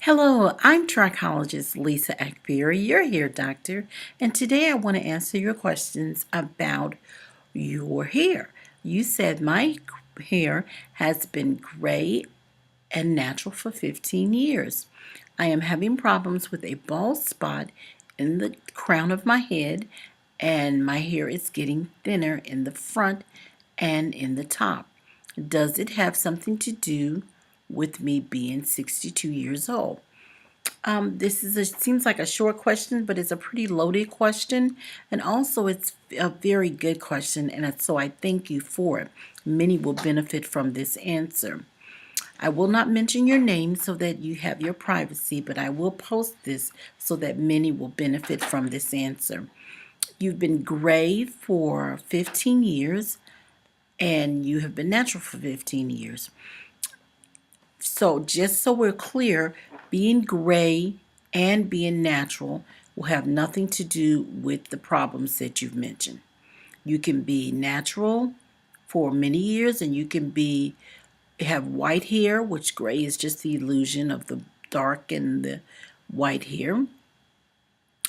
Hello, I'm Trichologist Lisa Akbari, your hair doctor, and today I want to answer your questions about your hair. You said my hair has been gray and natural for 15 years. I am having problems with a bald spot in the crown of my head, and my hair is getting thinner in the front and in the top. Does it have something to do with me being 62 years old? This seems like a short question, but it's a pretty loaded question, and also it's a very good question, and so I thank you for it. Many will benefit from this answer. I will not mention your name so that you have your privacy, but I will post this so that many will benefit from this answer. You've been gray for 15 years, and you have been natural for 15 years. So just so we're clear, being gray and being natural will have nothing to do with the problems that you've mentioned. You can be natural for many years, and you can have white hair, which gray is just the illusion of the dark and the white hair.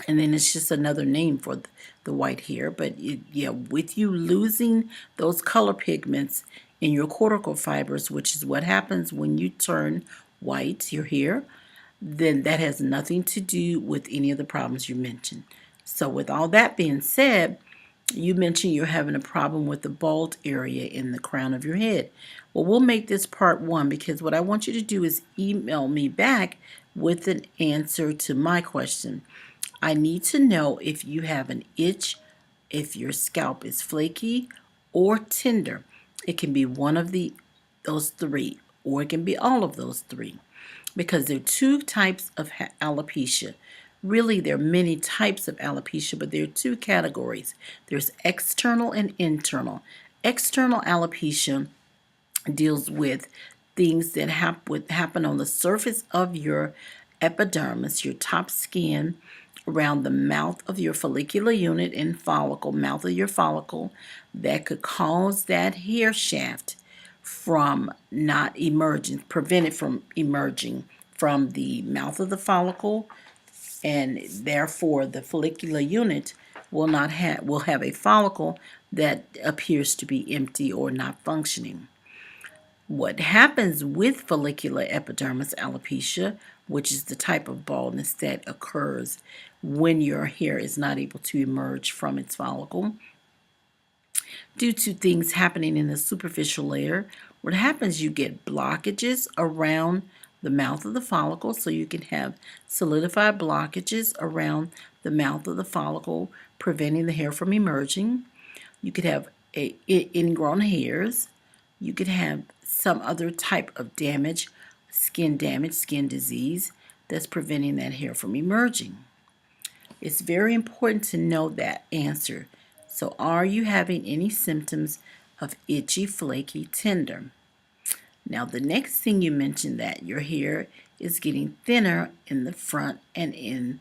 And then it's just another name for the white hair. But yeah, with you losing those color pigments in your cortical fibers, which is what happens when you turn white, your hair, then that has nothing to do with any of the problems you mentioned. So with all that being said, you mentioned you're having a problem with the bald area in the crown of your head. Well, we'll make this part one, because what I want you to do is email me back with an answer to my question. I need to know if you have an itch, if your scalp is flaky or tender. It can be one of those three, or it can be all of those three, because there are two types of alopecia. Really, there are many types of alopecia, but there are two categories. There's external and internal. External alopecia deals with things that happen on the surface of your epidermis, your top skin, around the mouth of your follicular unit and follicle, mouth of your follicle, that could cause that hair shaft from not emerging, prevent it from emerging from the mouth of the follicle, and therefore the follicular unit will have a follicle that appears to be empty or not functioning. What happens with follicular epidermis alopecia, which is the type of baldness that occurs when your hair is not able to emerge from its follicle, due to things happening in the superficial layer, what happens, you get blockages around the mouth of the follicle. So you can have solidified blockages around the mouth of the follicle, preventing the hair from emerging. You could have ingrown hairs. You could have some other type of damage, skin disease, that's preventing that hair from emerging. It's very important to know that answer. So are you having any symptoms of itchy, flaky, tender? Now the next thing, you mentioned that your hair is getting thinner in the front and in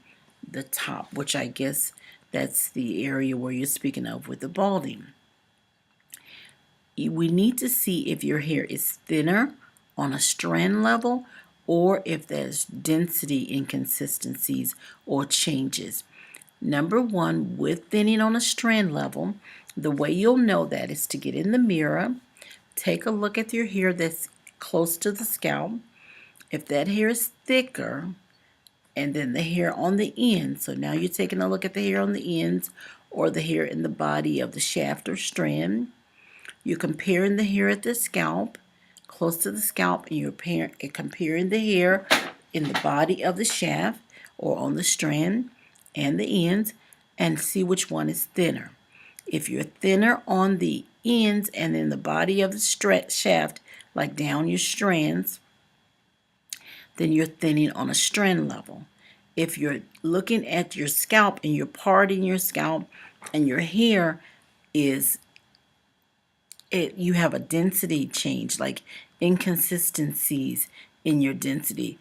the top, which I guess that's the area where you're speaking of with the balding. We need to see if your hair is thinner on a strand level, or if there's density inconsistencies or changes. Number one, with thinning on a strand level, the way you'll know that is to get in the mirror, take a look at your hair that's close to the scalp. If that hair is thicker, and then the hair on the end, so now you're taking a look at the hair on the ends or the hair in the body of the shaft or strand. You're comparing the hair at the scalp, close to the scalp, and you're comparing the hair in the body of the shaft or on the strand and the ends, and see which one is thinner. If you're thinner on the ends and in the body of the shaft, like down your strands, then you're thinning on a strand level. If you're looking at your scalp and you're parting your scalp and your hair you have a density change, like inconsistencies in your density.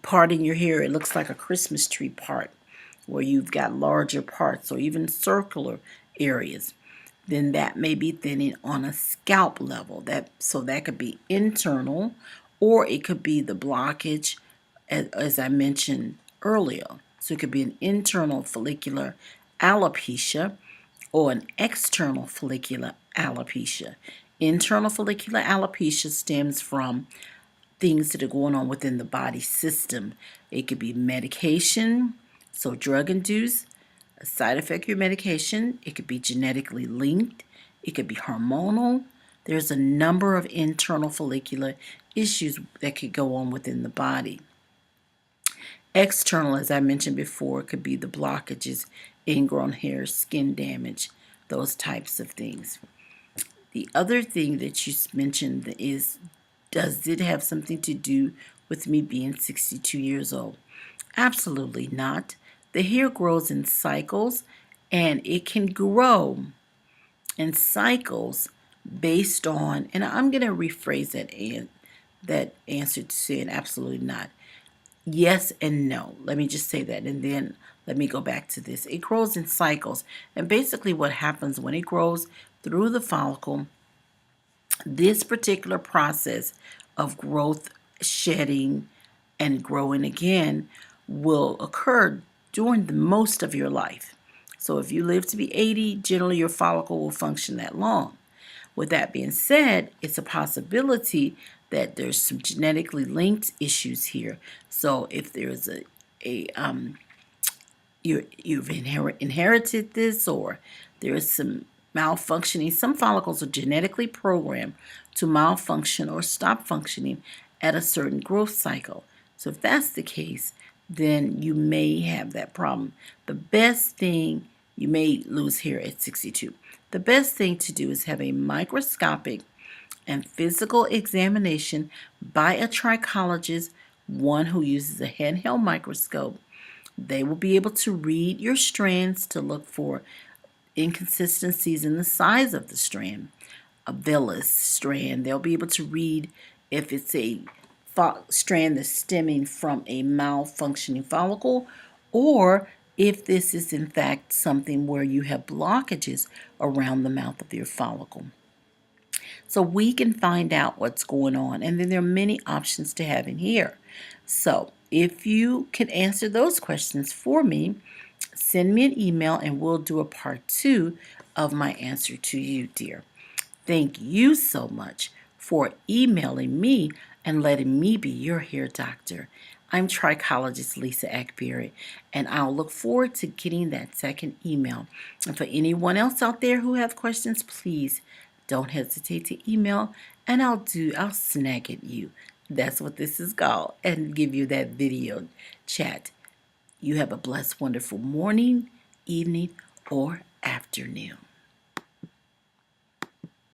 Parting your hair, it looks like a Christmas tree part, where you've got larger parts or even circular areas, then that may be thinning on a scalp level. So that could be internal, or it could be the blockage as I mentioned earlier. So it could be an internal follicular alopecia or an external follicular alopecia. Internal follicular alopecia stems from things that are going on within the body system. It could be medication, so drug induced, a side effect of your medication. It could be genetically linked. It could be hormonal. There's a number of internal follicular issues that could go on within the body. External, as I mentioned before, could be the blockages, ingrown hair, skin damage, those types of things. The other thing that you mentioned is, does it have something to do with me being 62 years old? Absolutely not. The hair grows in cycles, and it can grow in cycles based on, and I'm going to rephrase that answer to saying absolutely not. Yes and no. Let me just say that, and then let me go back to this. It grows in cycles, and basically what happens when it grows through the follicle, this particular process of growth, shedding, and growing again will occur during the most of your life. So if you live to be 80, generally your follicle will function that long. With that being said, it's a possibility that there's some genetically linked issues here. So if there's you've inherited this, or there is some malfunctioning. Some follicles are genetically programmed to malfunction or stop functioning at a certain growth cycle. So if that's the case, then you may have that problem. The best thing, you may lose hair at 62. The best thing to do is have a microscopic and physical examination by a trichologist, one who uses a handheld microscope. They will be able to read your strands to look for inconsistencies in the size of the strand, a vellus strand. They'll be able to read if it's a strand that's stemming from a malfunctioning follicle, or if this is in fact something where you have blockages around the mouth of your follicle. So we can find out what's going on, and then there are many options to have in here. So if you can answer those questions for me, send me an email and we'll do a part 2 of my answer to you, dear. Thank you so much for emailing me and letting me be your hair doctor. I'm trichologist Lisa Akbari, and I'll look forward to getting that second email. And for anyone else out there who have questions, please don't hesitate to email, and I'll snag at you. That's what this is called, and give you that video chat. You have a blessed, wonderful morning, evening, or afternoon.